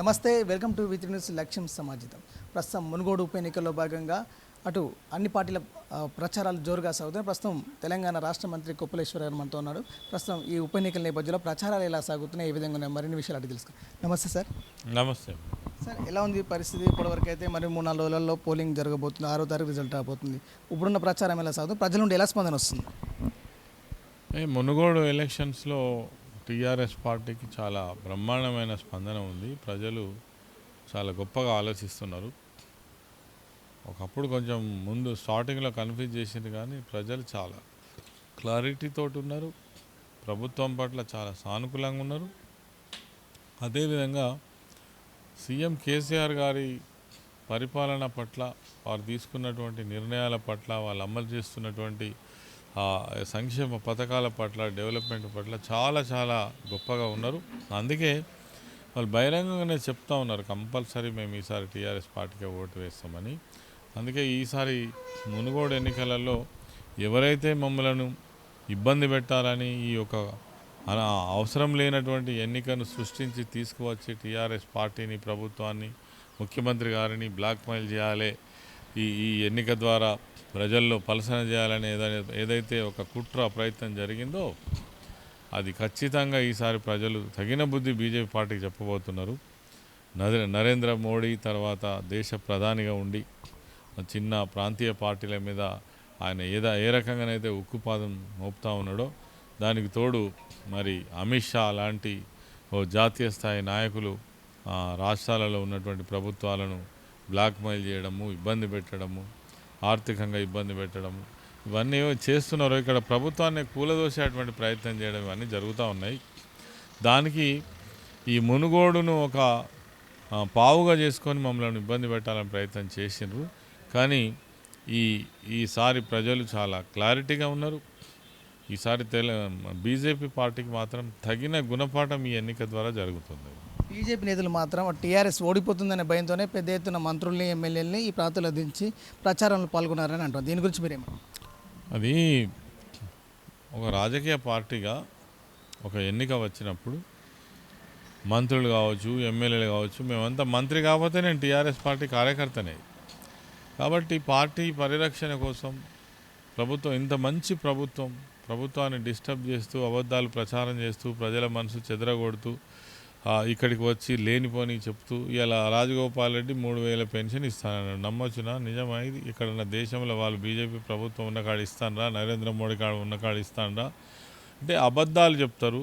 నమస్తే, welcome to with news లక్ష్యం సమాజితం. ప్రస్తుతం మునుగోడు ఉప ఎన్నికల్లో భాగంగా అటు అన్ని పార్టీల ప్రచారాలు జోరుగా సాగుతున్నాయి. ప్రస్తుతం తెలంగాణ రాష్ట్ర మంత్రి కొప్పులేశ్వర గారు మనతో ఉన్నాడు. ప్రస్తుతం ఈ ఉప ఎన్నికల నేపథ్యంలో ప్రచారాలు ఎలా సాగుతున్నాయి, ఏ విధంగా ఉన్నాయి, మరిన్ని విషయాలు అడిగి తెలుసుకుందాం. నమస్తే సార్. నమస్తే సార్, ఎలా ఉంది పరిస్థితి? ఇప్పటివరకు అయితే మరి 3-4 రోజులలో పోలింగ్ జరగబోతుంది, 6వ తారీఖు రిజల్ట్ రాబోతుంది. ఇప్పుడున్న ప్రచారం ఎలా సాగుతుంది, ప్రజల నుండి ఎలా స్పందన వస్తుంది? మునుగోడు ఎలక్షన్స్లో టీఆర్ఎస్ పార్టీకి చాలా బ్రహ్మాండమైన స్పందన ఉంది. ప్రజలు చాలా గొప్పగా ఆలోచిస్తున్నారు. ఒకప్పుడు కొంచెం ముందు స్టార్టింగ్లో కన్ఫ్యూజ్ చేసింది, కానీ ప్రజలు చాలా క్లారిటీతో ఉన్నారు. ప్రభుత్వం పట్ల చాలా సానుకూలంగా ఉన్నారు. అదేవిధంగా సీఎం కేసీఆర్ గారి పరిపాలన పట్ల, వారు తీసుకున్నటువంటి నిర్ణయాల పట్ల, వాళ్ళు అమలు చేస్తున్నటువంటి సంక్షేమ పథకాల పట్ల, డెవలప్మెంట్ పట్ల చాలా చాలా గొప్పగా ఉన్నారు. అందుకే వాళ్ళు బహిరంగంగానే చెప్తా ఉన్నారు, కంపల్సరీ మేము ఈసారి టీఆర్ఎస్ పార్టీకే ఓటు వేస్తామని. అందుకే ఈసారి మునుగోడు ఎన్నికలలో ఎవరైతే మమ్మలను ఇబ్బంది పెట్టాలని ఈ యొక్క అవసరం లేనటువంటి ఎన్నికను సృష్టించి తీసుకువచ్చి టీఆర్ఎస్ పార్టీని, ప్రభుత్వాన్ని, ముఖ్యమంత్రి గారిని బ్లాక్మెయిల్ చేయాలి, ఈ ఎన్నిక ద్వారా ప్రజల్లో పలసన చేయాలని ఏదైతే ఒక కుట్ర ప్రయత్నం జరిగిందో అది ఖచ్చితంగా ఈసారి ప్రజలు తగిన బుద్ధి బీజేపీ పార్టీకి చెప్పబోతున్నారు. నరేంద్ర మోడీ తర్వాత దేశ ప్రధానిగా ఉండి చిన్న ప్రాంతీయ పార్టీల మీద ఆయన ఏ రకంగానైతే ఉక్కుపాదం మోపుతా ఉన్నాడో, దానికి తోడు మరి అమిత్ షా లాంటి ఓ జాతీయ స్థాయి నాయకులు రాష్ట్రాలలో ఉన్నటువంటి ప్రభుత్వాలను బ్లాక్మెయిల్ చేయడము, ఇబ్బంది పెట్టడము, ఆర్థికంగా ఇబ్బంది పెట్టడము, ఇవన్నీ చేస్తున్నారు. ఇక్కడ ప్రభుత్వాన్ని కూలదోసేటువంటి ప్రయత్నం చేయడం ఇవన్నీ జరుగుతూ ఉన్నాయి. దానికి ఈ మునుగోడును ఒక పావుగా చేసుకొని మమ్మల్ని ఇబ్బంది పెట్టాలని ప్రయత్నం చేసిండ్రు. కానీ ఈసారి ప్రజలు చాలా క్లారిటీగా ఉన్నారు. ఈసారి బీజేపీ పార్టీకి మాత్రం తగిన గుణపాఠం ఈ ఎన్నిక ద్వారా జరుగుతుంది. బీజేపీ నేతలు మాత్రం టీఆర్ఎస్ ఓడిపోతుందనే భయంతోనే పెద్ద ఎత్తున మంత్రుల్ని, ఎమ్మెల్యేలని ఈ ప్రాంతంలో దించి ప్రచారంలో పాల్గొన్నారని అంటారు. దీని గురించి మీరేమో? అది ఒక రాజకీయ పార్టీగా ఒక ఎన్నిక వచ్చినప్పుడు మంత్రులు కావచ్చు, ఎమ్మెల్యేలు కావచ్చు, మేమంతా మంత్రి కాకపోతే నేను టీఆర్ఎస్ పార్టీ కార్యకర్తనే. కాబట్టి పార్టీ పరిరక్షణ కోసం ప్రభుత్వం, ఇంత మంచి ప్రభుత్వాన్ని డిస్టర్బ్ చేస్తూ, అబద్ధాలు ప్రచారం చేస్తూ, ప్రజల మనసు చెదరగొడుతూ, ఇక్కడికి వచ్చి లేనిపోని చెప్తూ ఇలా రాజగోపాల్ రెడ్డి 3,000 పెన్షన్ ఇస్తానన్నాడు. నమ్మొచ్చునా? నిజమైంది? ఇక్కడ ఉన్న దేశంలో వాళ్ళు బీజేపీ ప్రభుత్వం ఉన్న కాడ ఇస్తానరా, నరేంద్ర మోడీ కాడ ఉన్న కాడ ఇస్తానరా అంటే అబద్ధాలు చెప్తారు.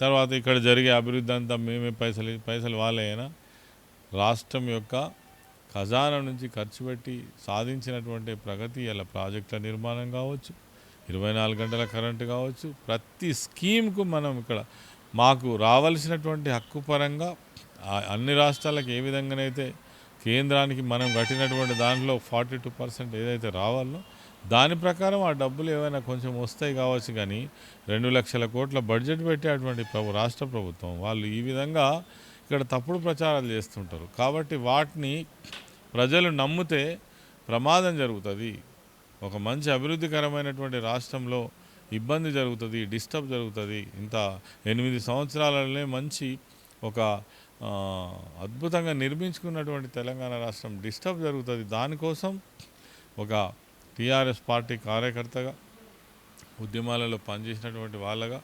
తర్వాత ఇక్కడ జరిగే అభివృద్ధి అంతా మేమే పైసలు వాళ్ళేనా? రాష్ట్రం యొక్క ఖజానా నుంచి ఖర్చు పెట్టి సాధించినటువంటి ప్రగతి, ఇలా ప్రాజెక్టుల నిర్మాణం కావచ్చు, 24 గంటల కరెంటు కావచ్చు, ప్రతి స్కీమ్కు మనం ఇక్కడ మాకు రావాల్సినటువంటి హక్కు పరంగా అన్ని రాష్ట్రాలకు ఏ విధంగానైతే కేంద్రానికి మనం కట్టినటువంటి దాంట్లో 42% ఏదైతే రావాలో దాని ప్రకారం ఆ డబ్బులు ఏమైనా కొంచెం వస్తాయి కావచ్చు. కానీ 2 లక్షల కోట్ల బడ్జెట్ పెట్టేటువంటి రాష్ట్ర ప్రభుత్వం వాళ్ళు ఈ విధంగా ఇక్కడ తప్పుడు ప్రచారాలు చేస్తుంటారు. కాబట్టి వాటిని ప్రజలు నమ్మితే ప్రమాదం జరుగుతుంది. ఒక మంచి అభివృద్ధికరమైనటువంటి రాష్ట్రంలో ఇబ్బంది జరుగుతుంది, డిస్టర్బ్ జరుగుతుంది. ఇంత 8 సంవత్సరాలనే మంచి ఒక అద్భుతంగా నిర్మించుకున్నటువంటి తెలంగాణ రాష్ట్రం డిస్టర్బ్ జరుగుతుంది. దానికోసం ఒక టీఆర్ఎస్ పార్టీ కార్యకర్తగా, ఉద్యమాలలో పనిచేసినటువంటి వాళ్ళగా,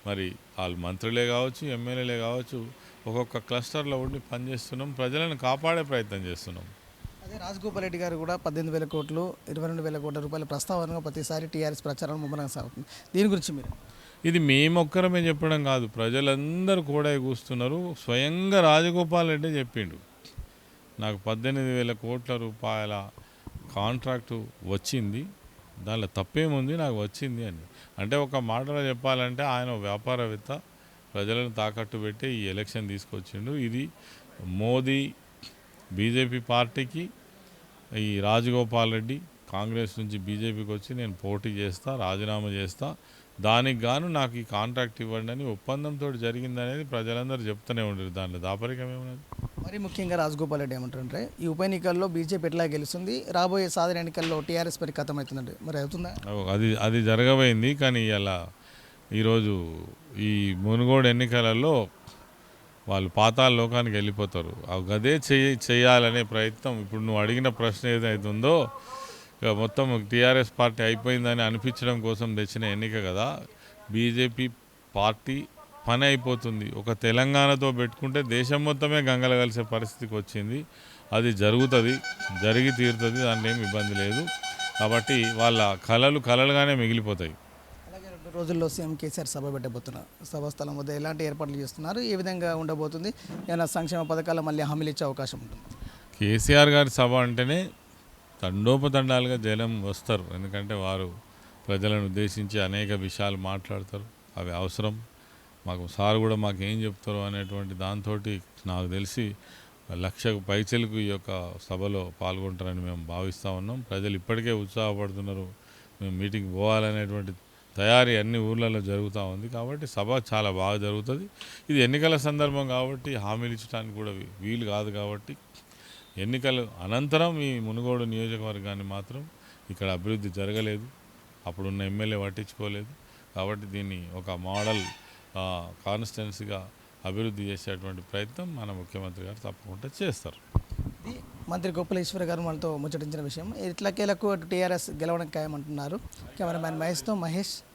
మరి వాళ్ళు మంత్రులే కావచ్చు, ఎమ్మెల్యేలే కావచ్చు, ఒక్కొక్క క్లస్టర్లో ఉండి పనిచేస్తున్నాం, ప్రజలను కాపాడే ప్రయత్నం చేస్తున్నాం. అదే రాజగోపాల్ రెడ్డి గారు కూడా 18,000 కోట్లు, 22,000 కోట్ల రూపాయల ప్రస్తావనగా ప్రతిసారి టీఆర్ఎస్ ప్రచారం ముమ్మరంగా సాగుతుంది. దీని గురించి మీరు? ఇది మేమొక్కరమే చెప్పడం కాదు, ప్రజలందరూ కూడా కూస్తున్నారు. స్వయంగా రాజగోపాల్ రెడ్డి చెప్పిండు, నాకు 18,000 కోట్ల రూపాయల కాంట్రాక్టు వచ్చింది, దానిలో తప్పేముంది, నాకు వచ్చింది అని. అంటే ఒక మాటలో చెప్పాలంటే ఆయన వ్యాపారవేత్త, ప్రజలను తాకట్టు పెట్టి ఈ ఎలక్షన్ తీసుకొచ్చిండు. ఇది మోదీ బీజేపీ పార్టీకి, ఈ రాజగోపాల్ రెడ్డి కాంగ్రెస్ నుంచి బీజేపీకి వచ్చి నేను పోటీ చేస్తా, రాజీనామా చేస్తా, దానికి గాను నాకు ఈ కాంట్రాక్ట్ ఇవ్వండి అని ఒప్పందంతో జరిగిందనేది ప్రజలందరూ చెప్తూనే ఉండరు. దాంట్లో దాపరికం ఏమన్నది? మరి ముఖ్యంగా రాజగోపాల్ రెడ్డి ఏమంటారంటే ఈ ఉప ఎన్నికల్లో బీజేపీ ఎట్లా గెలుస్తుంది, రాబోయే సాధారణ ఎన్నికల్లో టీఆర్ఎస్ పని ఖతం అవుతుందండి. మరి అవుతుందా? అది జరగబోయింది. కానీ ఇలా ఈరోజు ఈ మునుగోడు ఎన్నికలలో వాళ్ళు పాతాళ లోకానికి వెళ్ళిపోతారు. గదే చేయాలనే ప్రయత్నం ఇప్పుడు నువ్వు అడిగిన ప్రశ్న ఏదైతే ఉందో ఇక మొత్తం టీఆర్ఎస్ పార్టీ అయిపోయిందని అనిపించడం కోసం తెచ్చిన ఎన్నిక కదా. బీజేపీ పార్టీ పని అయిపోతుంది. ఒక తెలంగాణతో పెట్టుకుంటే దేశం మొత్తమే గంగలు కలిసే పరిస్థితికి వచ్చింది. అది జరుగుతుంది, జరిగి తీరుతుంది, దాంట్లో ఏమి ఇబ్బంది లేదు. కాబట్టి వాళ్ళ కలలుగానే మిగిలిపోతాయి. అలాగే 2 రోజుల్లో సీఎం కేసీఆర్ సభ పెట్టబోతున్నారు. సభాస్థలం వద్ద ఎలాంటి ఏర్పాట్లు చేస్తున్నారు, ఏ విధంగా ఉండబోతుంది, ఏమైనా సంక్షేమ పథకాలు మళ్ళీ హామీలు ఇచ్చే అవకాశం ఉంటుంది? కేసీఆర్ గారి సభ అంటేనే తండోపతండాలుగా జనం వస్తారు. ఎందుకంటే వారు ప్రజలను ఉద్దేశించి అనేక విషయాలు మాట్లాడతారు. అవి అవసరం. మాకు సార్ కూడా మాకు ఏం చెప్తారో అనేటువంటి దాంతో నాకు తెలిసి 1,00,000 పైచలకు ఈ యొక్క సభలో పాల్గొంటారని మేము భావిస్తూ ఉన్నాం. ప్రజలు ఇప్పటికే ఉత్సాహపడుతున్నారు. మేము మీటింగ్ పోవాలనేటువంటి తయారీ అన్ని ఊర్లలో జరుగుతూ ఉంది. కాబట్టి సభ చాలా బాగా జరుగుతుంది. ఇది ఎన్నికల సందర్భం కాబట్టి హామీలు ఇచ్చడానికి కూడా వీలు కాదు. కాబట్టి ఎన్నికలు అనంతరం ఈ మునుగోడు నియోజకవర్గాన్ని మాత్రం ఇక్కడ అభివృద్ధి జరగలేదు, అప్పుడున్న ఎమ్మెల్యే పట్టించుకోలేదు. కాబట్టి దీన్ని ఒక మోడల్ కాన్స్టిట్యున్సీగా అభివృద్ధి చేసేటువంటి ప్రయత్నం మన ముఖ్యమంత్రి గారు తప్పకుండా చేస్తారు. ఇది మంత్రి కొప్పుల ఈశ్వర్ గారు మనతో ముచ్చటించిన విషయం. ఇట్లకేలకు టీఆర్ఎస్ గెలవడం ఖాయమంటున్నారు. కెమెరామ్యాన్ మహేష్తో మహేష్,